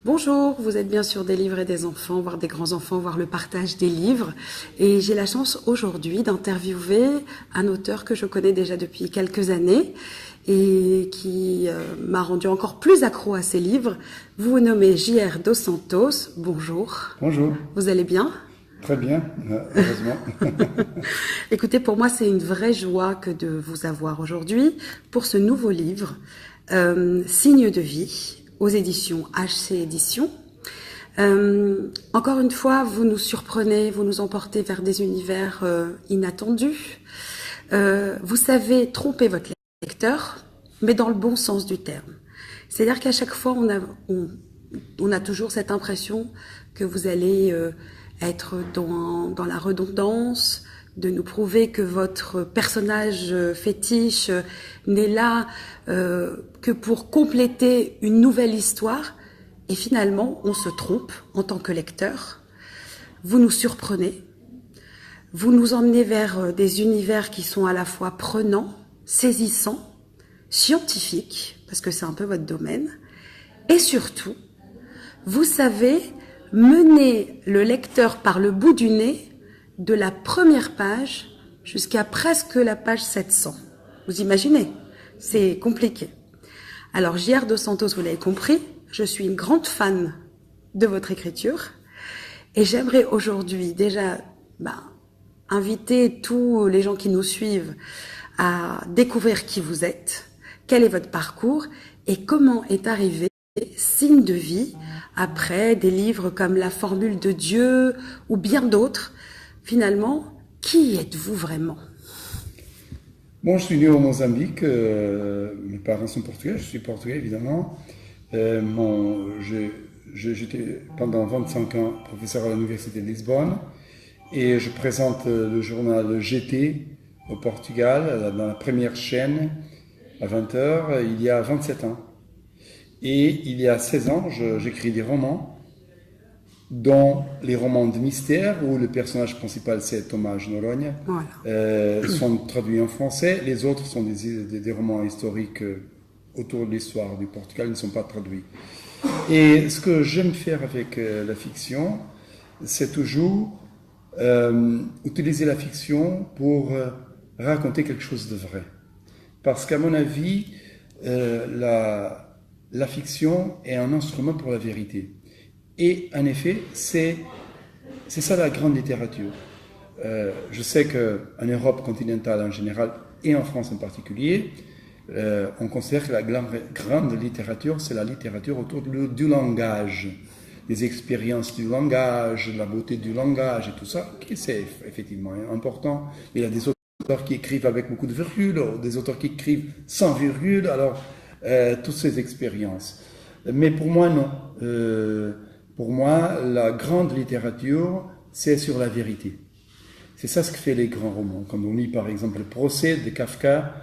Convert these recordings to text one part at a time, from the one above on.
Bonjour, vous êtes bien sûr des livres et des enfants, voire des grands-enfants, voire le partage des livres. Et j'ai la chance aujourd'hui d'interviewer un auteur que je connais déjà depuis quelques années et qui m'a rendu encore plus accro à ses livres. Vous vous nommez J.R. Dos Santos. Bonjour. Bonjour, Vous allez bien? très bien, heureusement. Écoutez, pour moi, c'est une vraie joie que de vous avoir aujourd'hui pour ce nouveau livre, Signes de vie, aux éditions HC Éditions. Encore une fois, vous nous surprenez, vous nous emportez vers des univers inattendus. Vous savez tromper votre lecteur, mais dans le bon sens du terme. C'est-à-dire qu'à chaque fois, on a toujours cette impression que vous allez être dans la redondance, de nous prouver que votre personnage fétiche n'est là que pour compléter une nouvelle histoire. Et finalement, on se trompe en tant que lecteur. Vous nous surprenez. Vous nous emmenez vers des univers qui sont à la fois prenants, saisissants, scientifiques, parce que c'est un peu votre domaine. Et surtout, vous savez mener le lecteur par le bout du nez de la première page jusqu'à presque la page 700. Vous imaginez? C'est compliqué. Alors, J.R. Dos Santos, vous l'avez compris, je suis une grande fan de votre écriture et j'aimerais aujourd'hui déjà inviter tous les gens qui nous suivent à découvrir qui vous êtes, quel est votre parcours et comment est arrivé Signes de vie après des livres comme La formule de Dieu ou bien d'autres. Finalement, qui êtes-vous vraiment? Bon, je suis né au Mozambique, mes parents sont portugais, je suis portugais évidemment. J'étais pendant 25 ans professeur à l'université de Lisbonne et je présente le journal GT au Portugal, dans la première chaîne à 20 h, il y a 27 ans. Et il y a 16 ans, j'écris des romans, dont les romans de mystère, où le personnage principal c'est Tomás Noronha, voilà. Sont traduits en français. Les autres sont des romans historiques autour de l'histoire du Portugal, ils ne sont pas traduits. Et ce que j'aime faire avec la fiction, c'est toujours utiliser la fiction pour raconter quelque chose de vrai. Parce qu'à mon avis, la fiction est un instrument pour la vérité. Et en effet, c'est ça la grande littérature. Je sais qu'en Europe continentale en général, et en France en particulier, on considère que la grande littérature, c'est la littérature autour du langage, des expériences du langage, de la beauté du langage et tout ça, qui c'est effectivement important. Il y a des auteurs qui écrivent avec beaucoup de virgules, des auteurs qui écrivent sans virgule, alors toutes ces expériences. Mais pour moi, non. Pour moi, la grande littérature, c'est sur la vérité. C'est ça ce que fait les grands romans. Quand on lit par exemple le procès de Kafka,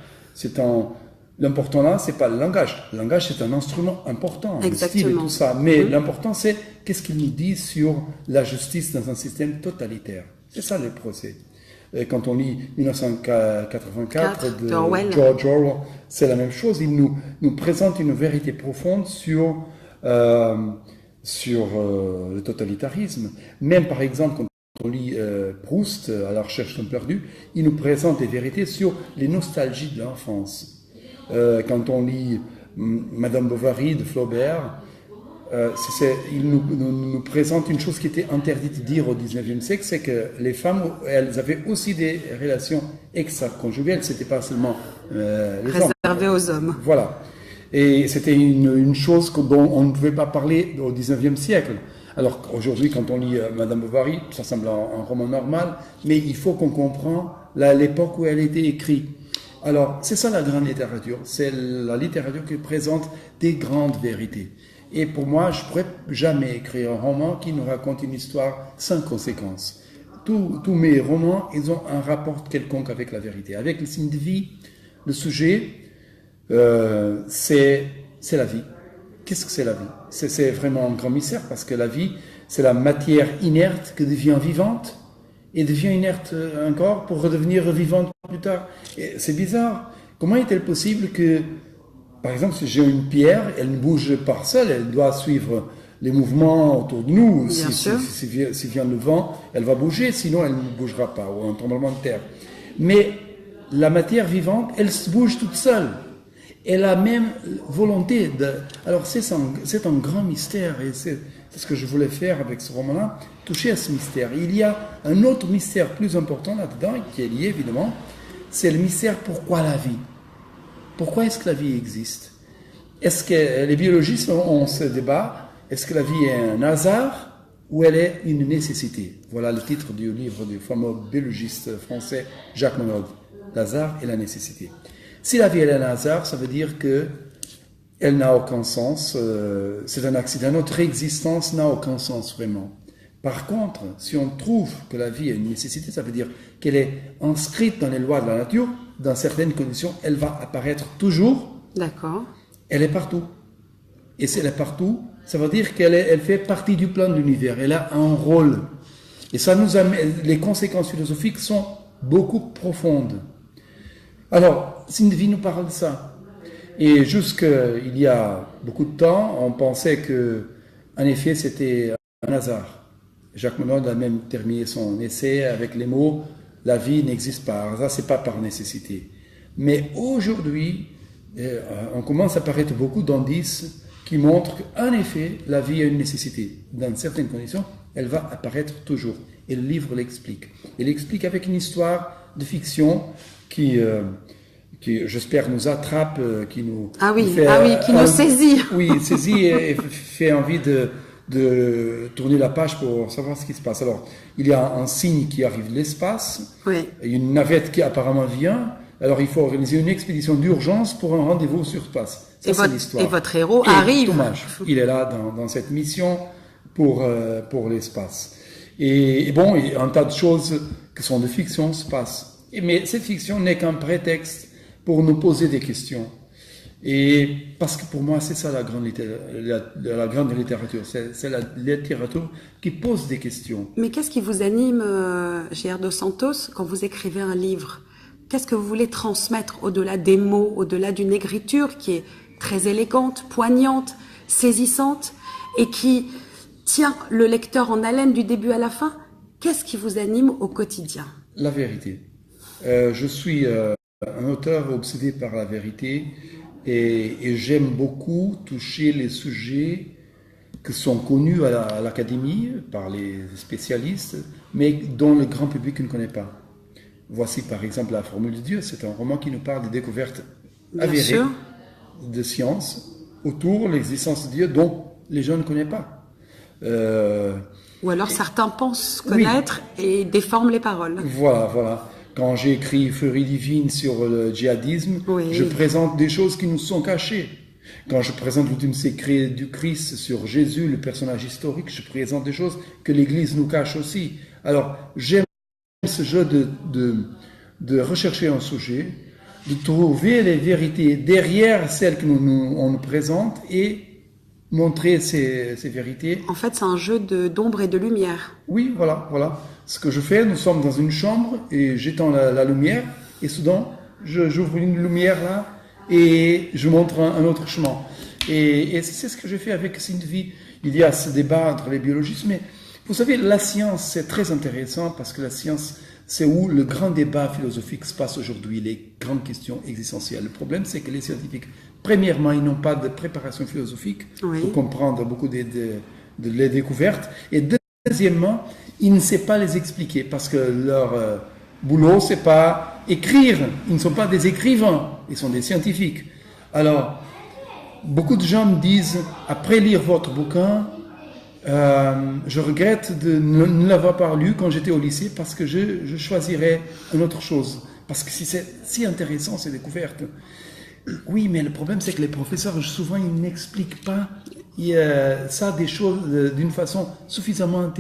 l'important là, c'est pas le langage. Le langage, c'est un instrument important, le style et tout ça. Mais l'important, c'est qu'est-ce qu'il nous dit sur la justice dans un système totalitaire. C'est ça le procès. Et quand on lit 1984 de George Orwell, c'est la même chose. Il nous présente une vérité profonde sur le totalitarisme. Même par exemple, quand on lit Proust, à la recherche d'un perdu, il nous présente des vérités sur les nostalgies de l'enfance. Quand on lit Madame Bovary de Flaubert, il nous présente une chose qui était interdite de dire au 19e siècle, c'est que les femmes, elles avaient aussi des relations extra-conjugales, c'était pas seulement les hommes. Réservées aux hommes. Voilà. Et c'était une chose dont on ne pouvait pas parler au 19e siècle. Alors qu'aujourd'hui, quand on lit Madame Bovary, ça semble un roman normal, mais il faut qu'on comprenne l'époque où elle a été écrite. Alors, c'est ça la grande littérature. C'est la littérature qui présente des grandes vérités. Et pour moi, je ne pourrais jamais écrire un roman qui nous raconte une histoire sans conséquence. Tous mes romans, ils ont un rapport quelconque avec la vérité. Avec le signe de vie, le sujet, c'est la vie. Qu'est-ce que c'est la vie? C'est vraiment un grand mystère parce que la vie, c'est la matière inerte qui devient vivante et devient inerte encore pour redevenir vivante plus tard. C'est bizarre. Comment est-il possible que, par exemple, si j'ai une pierre, elle ne bouge pas seule, elle doit suivre les mouvements autour de nous. Bien sûr. Si vient le vent, elle va bouger, sinon elle ne bougera pas, ou un tremblement de terre. Mais la matière vivante, elle se bouge toute seule. Elle a même volonté de... Alors c'est un grand mystère, et c'est ce que je voulais faire avec ce roman-là, toucher à ce mystère. Il y a un autre mystère plus important là-dedans, qui est lié évidemment, c'est le mystère pourquoi la vie. Pourquoi est-ce que la vie existe? Est-ce que les biologistes ont ce débat, est-ce que la vie est un hasard ou elle est une nécessité? Voilà le titre du livre du fameux biologiste français Jacques Monod, L'hasard et la nécessité. Si la vie est un hasard, ça veut dire que elle n'a aucun sens, c'est un accident, notre existence n'a aucun sens vraiment. Par contre, si on trouve que la vie est une nécessité, ça veut dire qu'elle est inscrite dans les lois de la nature, dans certaines conditions, elle va apparaître toujours. D'accord. Elle est partout. Et si elle est partout, ça veut dire qu'elle fait partie du plan de l'univers, elle a un rôle. Et ça nous amène, les conséquences philosophiques sont beaucoup profondes. Alors, Sindhi nous parle de ça. Et jusqu'il y a beaucoup de temps, on pensait que, en effet, c'était un hasard. Jacques Monod a même terminé son essai avec les mots « La vie n'existe pas par hasard, c'est pas par nécessité ». Mais aujourd'hui, on commence à apparaître beaucoup d'indices qui montrent qu'en effet, la vie est une nécessité. Dans certaines conditions, elle va apparaître toujours. Et le livre l'explique. Il l'explique avec une histoire de fiction qui j'espère, nous attrape, qui nous... qui nous saisit. Oui, saisit et fait envie de tourner la page pour savoir ce qui se passe. Alors, il y a un signe qui arrive de l'espace, oui. Une navette qui apparemment vient, alors il faut organiser une expédition d'urgence pour un rendez-vous sur place. Ça, c'est l'histoire. Et votre héros arrive. Dommage, il est là dans cette mission pour l'espace. Et bon, un tas de choses qui sont de fiction se passent. Mais cette fiction n'est qu'un prétexte pour nous poser des questions. Et parce que pour moi, c'est ça la grande littérature. C'est la littérature qui pose des questions. Mais qu'est-ce qui vous anime, J.R. Dos Santos, quand vous écrivez un livre? Qu'est-ce que vous voulez transmettre au-delà des mots, au-delà d'une écriture qui est très élégante, poignante, saisissante et qui tient le lecteur en haleine du début à la fin? Qu'est-ce qui vous anime au quotidien? La vérité. Je suis un auteur obsédé par la vérité. Et j'aime beaucoup toucher les sujets qui sont connus à l'académie par les spécialistes, mais dont le grand public ne connaît pas. Voici par exemple La Formule de Dieu, c'est un roman qui nous parle des découvertes avérées de science autour de l'existence de Dieu dont les gens ne connaissent pas. Ou alors certains pensent connaître et déforment les paroles. Voilà. Quand j'ai écrit Furie divine sur le djihadisme, je présente des choses qui nous sont cachées. Quand je présente l'ultime secret du Christ sur Jésus, le personnage historique, je présente des choses que l'Église nous cache aussi. Alors, j'aime ce jeu de rechercher un sujet, de trouver les vérités derrière celles qu'on nous présente et montrer ces vérités. En fait, c'est un jeu d'ombre et de lumière. Oui, voilà. Ce que je fais, nous sommes dans une chambre et j'étends la lumière et soudain, j'ouvre une lumière là et je montre un autre chemin. Et c'est ce que je fais avec Sindhi. Il y a ce débat entre les biologistes, mais vous savez, la science, c'est très intéressant parce que la science, c'est où le grand débat philosophique se passe aujourd'hui, les grandes questions existentielles. Le problème, c'est que les scientifiques, premièrement, ils n'ont pas de préparation philosophique pour comprendre beaucoup des découvertes. Et deuxièmement, ils ne savent pas les expliquer parce que leur boulot, c'est pas écrire. Ils ne sont pas des écrivains, ils sont des scientifiques. Alors, beaucoup de gens me disent, après lire votre bouquin, je regrette de ne l'avoir pas lu quand j'étais au lycée parce que je choisirais une autre chose. Parce que si c'est si intéressant, ces découvertes. Oui, mais le problème, c'est que les professeurs, souvent, ils n'expliquent pas ça, des choses d'une façon suffisamment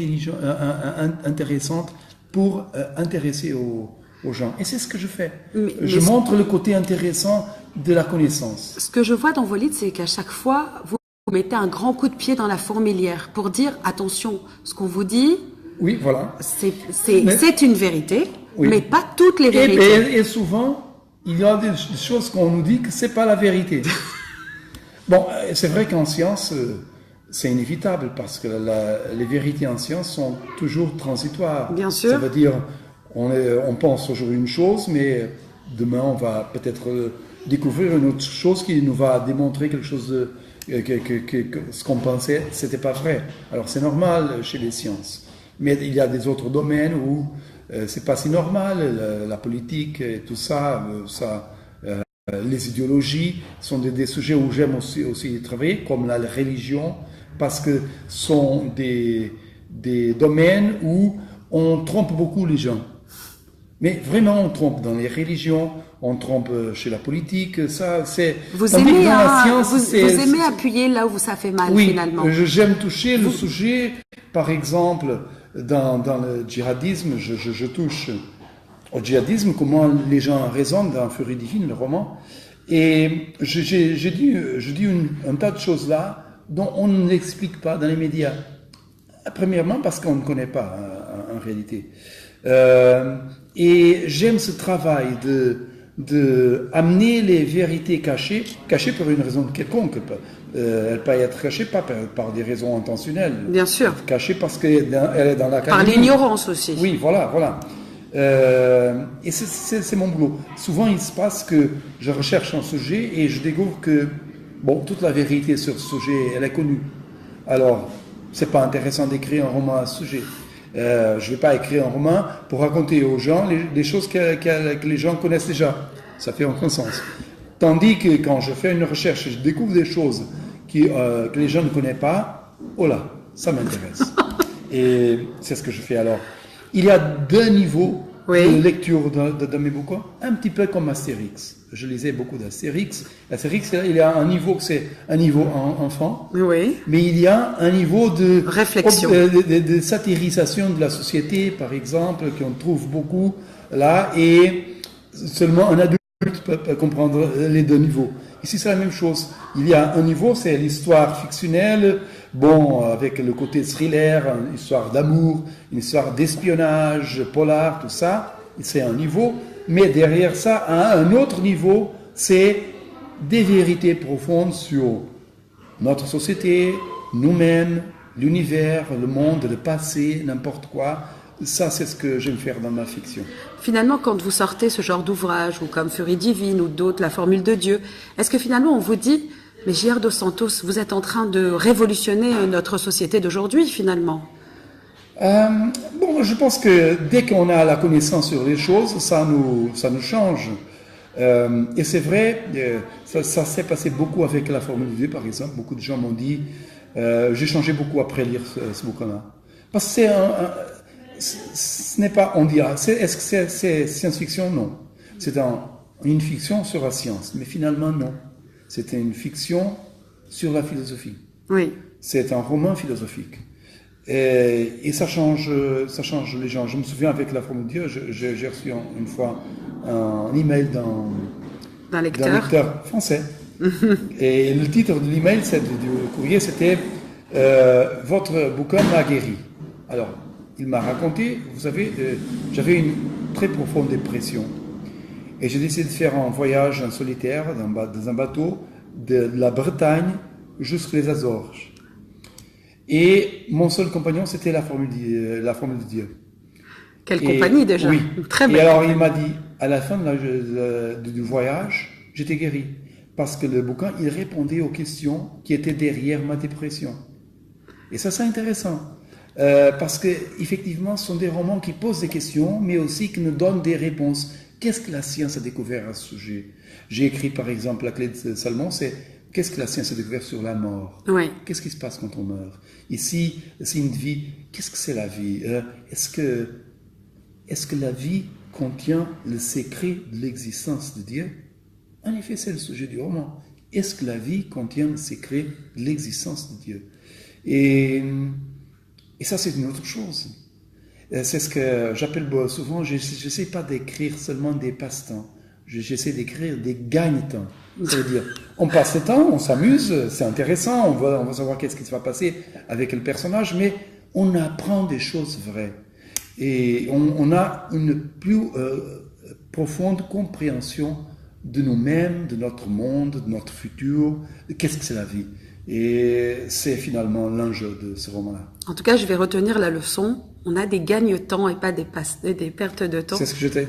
intéressante pour intéresser aux gens. Et c'est ce que je fais. Je montre le côté intéressant de la connaissance. Ce que je vois dans vos livres, c'est qu'à chaque fois, vous mettez un grand coup de pied dans la fourmilière pour dire, attention, ce qu'on vous dit, oui, voilà. c'est une vérité, mais pas toutes les vérités. Et souvent, il y a des choses qu'on nous dit que c'est pas la vérité. Bon, c'est vrai qu'en science, c'est inévitable parce que les vérités en science sont toujours transitoires. Bien sûr. Ça veut dire, on pense aujourd'hui une chose, mais demain on va peut-être découvrir une autre chose qui nous va démontrer quelque chose que ce qu'on pensait, c'était pas vrai. Alors c'est normal chez les sciences. Mais il y a des autres domaines où c'est pas si normal, la politique et tout ça, les idéologies sont des sujets où j'aime aussi travailler, comme la religion, parce que sont des domaines où on trompe beaucoup les gens. Mais vraiment, on trompe dans les religions, on trompe chez la politique, ça c'est... Vous aimez, vous aimez appuyer là où ça fait mal, oui, finalement. Oui, j'aime toucher le sujet. Par exemple, dans le djihadisme, je touche au djihadisme, comment les gens raisonnent dans Furie divine, le roman. Et je dis un tas de choses là dont on ne l'explique pas dans les médias. Premièrement, parce qu'on ne connaît pas en réalité. Et j'aime ce travail de amener les vérités cachées pour une raison quelconque. Elle peut être cachée pas par des raisons intentionnelles. Bien sûr. Cachée parce qu'elle est dans la Par l'ignorance aussi. Oui, voilà. Et c'est mon boulot. Souvent, il se passe que je recherche un sujet et je découvre que, toute la vérité sur ce sujet, elle est connue. Alors, c'est pas intéressant d'écrire un roman à ce sujet. Je vais pas écrire un roman pour raconter aux gens les choses que les gens connaissent déjà. Ça fait aucun sens. Tandis que quand je fais une recherche et je découvre des choses que les gens ne connaissent pas, oh là, ça m'intéresse. Et c'est ce que je fais alors. Il y a deux niveaux de lecture de mes bouquins, un petit peu comme Astérix. Je lisais beaucoup d'Astérix. Astérix, il y a un niveau, c'est un niveau enfant, mais il y a un niveau de réflexion, de satirisation de la société, par exemple, qu'on trouve beaucoup là, et seulement un adulte peut comprendre les deux niveaux. Ici, c'est la même chose. Il y a un niveau, c'est l'histoire fictionnelle, avec le côté thriller, une histoire d'amour, une histoire d'espionnage, polar, tout ça. C'est un niveau. Mais derrière ça, à un autre niveau, c'est des vérités profondes sur notre société, nous-mêmes, l'univers, le monde, le passé, n'importe quoi. Ça, c'est ce que j'aime faire dans ma fiction. Finalement, quand vous sortez ce genre d'ouvrage, ou comme Furie divine, ou d'autres, La formule de Dieu, est-ce que finalement on vous dit, mais J.R. dos Santos, vous êtes en train de révolutionner notre société d'aujourd'hui, finalement? Je pense que dès qu'on a la connaissance sur les choses, ça nous change. Et c'est vrai, ça s'est passé beaucoup avec La formule de Dieu, par exemple. Beaucoup de gens m'ont dit, j'ai changé beaucoup après lire ce bouquin-là. Parce que ce n'est pas, on dira, est-ce que c'est science-fiction? Non. C'est une fiction sur la science, mais finalement non. C'était une fiction sur la philosophie. Oui. C'est un roman philosophique. Et ça change les gens. Je me souviens avec La formule de Dieu, j'ai reçu une fois un email d'un lecteur français. Et le titre de l'email, du courrier, c'était votre bouquin m'a guéri. Alors, il m'a raconté, vous savez, j'avais une très profonde dépression. Et j'ai décidé de faire un voyage en solitaire dans un bateau de la Bretagne jusqu'aux Azores. Et mon seul compagnon, c'était la formule de Dieu. Quelle compagnie déjà. Oui. Très bien. Et alors il m'a dit, à la fin du voyage, j'étais guéri. Parce que le bouquin, il répondait aux questions qui étaient derrière ma dépression. Et ça, c'est intéressant. Parce qu'effectivement, ce sont des romans qui posent des questions, mais aussi qui nous donnent des réponses. Qu'est-ce que la science a découvert à ce sujet? J'ai écrit par exemple La clé de Salomon, c'est qu'est-ce que la science a découvert sur la mort? Qu'est-ce qui se passe quand on meurt? Ici, c'est une vie. Qu'est-ce que c'est la vie? Est-ce que la vie contient le secret de l'existence de Dieu? En effet, c'est le sujet du roman. Est-ce que la vie contient le secret de l'existence de Dieu? Et ça, c'est une autre chose. C'est ce que j'appelle souvent, je n'essaie pas d'écrire seulement des passe-temps, j'essaie d'écrire des gagne-temps. Ça veut dire, on passe le temps, on s'amuse, c'est intéressant, on va savoir qu'est-ce qui va passer avec le personnage, mais on apprend des choses vraies. Et on a une plus profonde compréhension de nous-mêmes, de notre monde, de notre futur, de qu'est-ce que c'est la vie. Et c'est finalement l'enjeu de ce roman-là. En tout cas, je vais retenir la leçon. On a des gagne-temps et pas des pertes de temps. C'est ce que j'essaie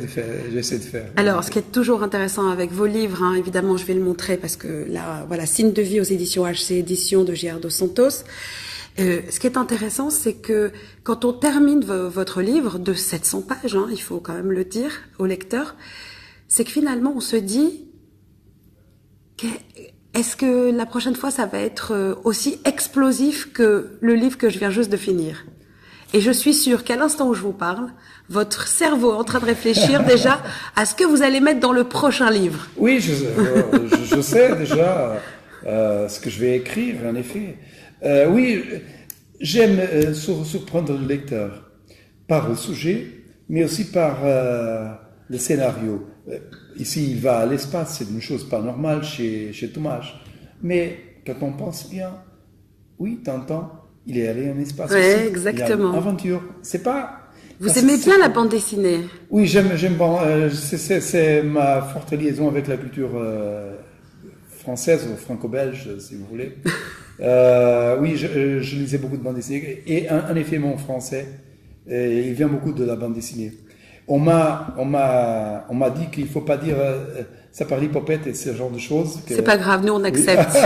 de faire. Alors, ce qui est toujours intéressant avec vos livres, hein, évidemment, je vais le montrer parce que là, voilà, Signe de vie aux éditions HC Éditions de Gérard dos Santos. Ce qui est intéressant, c'est que quand on termine votre livre de 700 pages, hein, il faut quand même le dire au lecteur, c'est que finalement, on se dit, est-ce que la prochaine fois, ça va être aussi explosif que le livre que je viens juste de finir? Et je suis sûre qu'à l'instant où je vous parle, votre cerveau est en train de réfléchir déjà à ce que vous allez mettre dans le prochain livre. Oui, je sais déjà ce que je vais écrire, en effet. Oui, j'aime surprendre le lecteur par le sujet, mais aussi par le scénario. Ici, il va à l'espace, c'est une chose pas normale chez Thomas. Mais quand on pense bien, oui, t'entends, il est allé en espace Oui, aussi. exactement. Il y a une aventure. C'est pas... Vous aimez bien la bande dessinée? Oui, j'aime c'est ma forte liaison avec la culture française ou franco-belge, si vous voulez. Oui, je lisais beaucoup de bandes dessinées. Et en effet, mon français, il vient beaucoup de la bande dessinée. On m'a dit qu'il faut pas dire ça par l'hypopète et ce genre de choses. C'est pas grave, nous on accepte. Oui.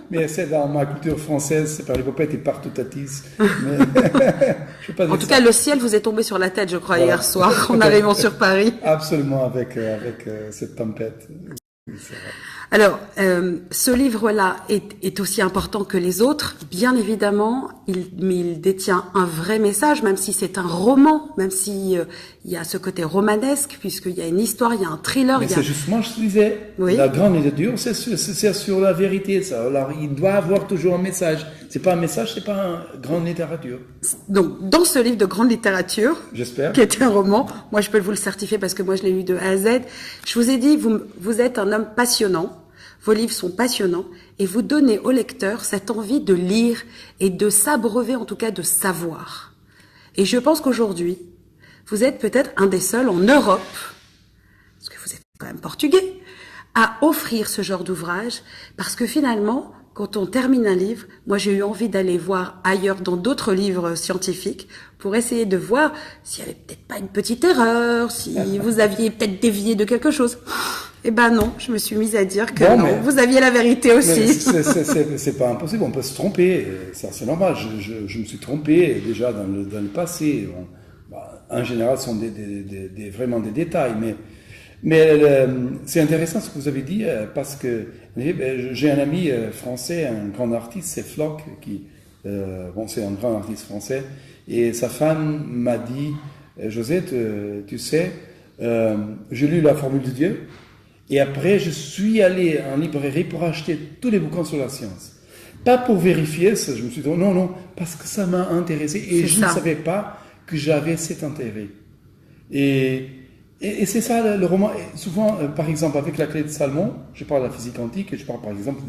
Mais c'est dans ma culture française, c'est par l'hypopète et par toutatis. En tout cas, le ciel vous est tombé sur la tête, je crois, hier soir, en arrivant sur Paris. Absolument, avec cette tempête. Oui, c'est vrai. Alors, ce livre-là est aussi important que les autres, bien évidemment, mais il détient un vrai message, même si c'est un roman, même si il y a ce côté romanesque, puisqu'il y a une histoire, il y a un thriller. Mais c'est justement, je te disais, oui. La grande littérature, c'est sur la vérité, ça. Alors, il doit avoir toujours un message. C'est pas un message, c'est pas une grande littérature. Donc, dans ce livre de grande littérature, j'espère, qui est un roman, moi je peux vous le certifier parce que moi je l'ai lu de A à Z, je vous ai dit, vous êtes un homme passionnant. Vos livres sont passionnants et vous donnez au lecteur cette envie de lire et de s'abreuver, en tout cas de savoir. Et je pense qu'aujourd'hui, vous êtes peut-être un des seuls en Europe, parce que vous êtes quand même portugais, à offrir ce genre d'ouvrage, parce que finalement, quand on termine un livre, moi j'ai eu envie d'aller voir ailleurs dans d'autres livres scientifiques pour essayer de voir s'il y avait peut-être pas une petite erreur, si vous aviez peut-être dévié de quelque chose. Eh ben non, je me suis mise à dire que non, vous aviez la vérité aussi. C'est pas impossible, on peut se tromper, ça c'est normal. Je me suis trompé déjà dans le passé. En général, ce sont vraiment des détails, mais c'est intéressant ce que vous avez dit parce que j'ai un ami français, un grand artiste, c'est Floch, c'est un grand artiste français, et sa femme m'a dit, José, tu sais, j'ai lu La Formule de Dieu. Et après, je suis allé en librairie pour acheter tous les bouquins sur la science. Pas pour vérifier ça, je me suis dit non, parce que ça m'a intéressé et je ne savais pas que j'avais cet intérêt. Et c'est ça le roman. Et souvent, par exemple, avec La Clé de Salomon, je parle de la physique quantique et je parle par exemple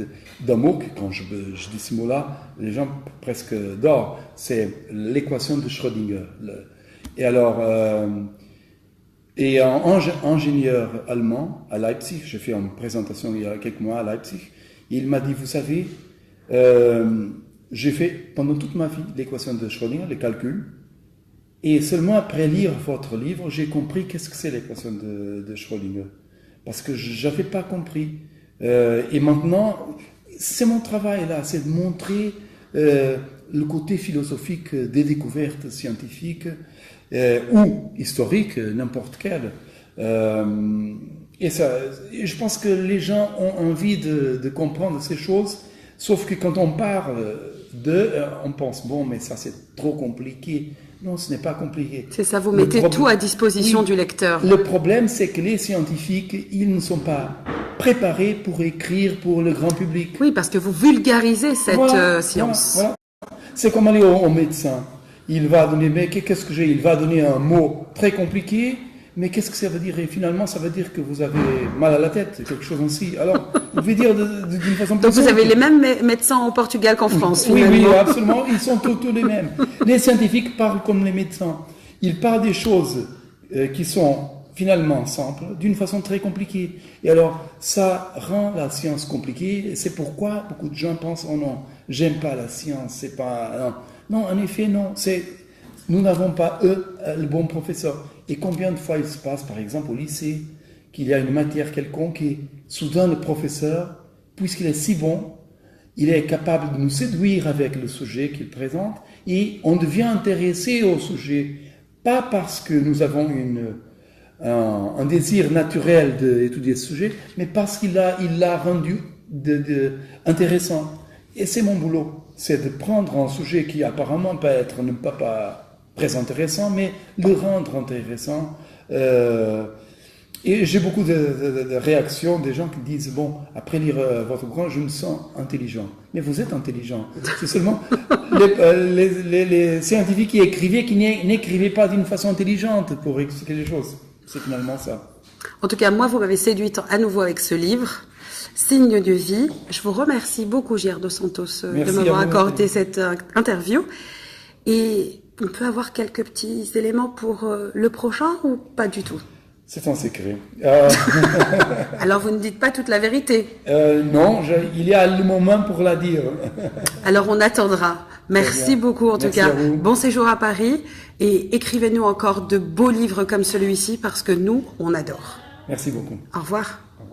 d'amour, quand je dis ce mot-là, les gens presque dorment. C'est l'équation de Schrödinger. Et alors... Et un ingénieur allemand à Leipzig, j'ai fait une présentation il y a quelques mois à Leipzig, il m'a dit, vous savez, j'ai fait pendant toute ma vie l'équation de Schrödinger, les calculs, et seulement après lire votre livre, j'ai compris qu'est-ce que c'est l'équation de Schrödinger. Parce que je n'avais pas compris. Et maintenant, c'est mon travail là, c'est de montrer le côté philosophique des découvertes scientifiques, ou historique, n'importe quel. Et je pense que les gens ont envie de comprendre ces choses, sauf que quand on parle on pense, bon, mais ça c'est trop compliqué. Non, ce n'est pas compliqué. C'est ça, vous mettez tout à disposition du lecteur. Le problème, c'est que les scientifiques, ils ne sont pas préparés pour écrire pour le grand public. Oui, parce que vous vulgarisez cette science. Voilà. C'est comme aller au médecin. Il va donner, mais qu'est-ce que j'ai ? Il va donner un mot très compliqué, mais qu'est-ce que ça veut dire ? Et finalement, ça veut dire que vous avez mal à la tête, quelque chose ainsi. Alors, vous pouvez dire d'une façon plus Donc vous simple. avez les mêmes médecins au Portugal qu'en France, finalement. Oui, absolument. Ils sont tous les mêmes. Les scientifiques parlent comme les médecins. Ils parlent des choses qui sont finalement simple d'une façon très compliquée. Et alors, ça rend la science compliquée. Et c'est pourquoi beaucoup de gens pensent, oh non, j'aime pas la science, c'est pas... Non, non, en effet, non. Nous n'avons pas, le bon professeur. Et combien de fois il se passe, par exemple, au lycée, qu'il y a une matière quelconque et soudain le professeur, puisqu'il est si bon, il est capable de nous séduire avec le sujet qu'il présente et on devient intéressé au sujet, pas parce que nous avons un désir naturel d'étudier ce sujet, mais parce qu'il l'a rendu intéressant. Et c'est mon boulot, c'est de prendre un sujet qui apparemment peut être pas très intéressant, mais le rendre intéressant. Et j'ai beaucoup de réactions des gens qui disent, bon, après lire votre ouvrage, je me sens intelligent. Mais vous êtes intelligent. C'est seulement les scientifiques qui écrivaient, qui n'écrivaient pas d'une façon intelligente pour expliquer les choses. C'est finalement ça. En tout cas, moi, vous m'avez séduite à nouveau avec ce livre, Signe de vie. Je vous remercie beaucoup, J.R. dos Santos, de m'avoir accordé cette interview. Et on peut avoir quelques petits éléments pour le prochain ou pas du tout? C'est un secret. Alors, vous ne dites pas toute la vérité? Non, il y a le moment pour la dire. Alors, on attendra. Merci beaucoup, en tout cas. Bon séjour à Paris. Et écrivez-nous encore de beaux livres comme celui-ci, parce que nous, on adore. Merci beaucoup. Au revoir. Au revoir.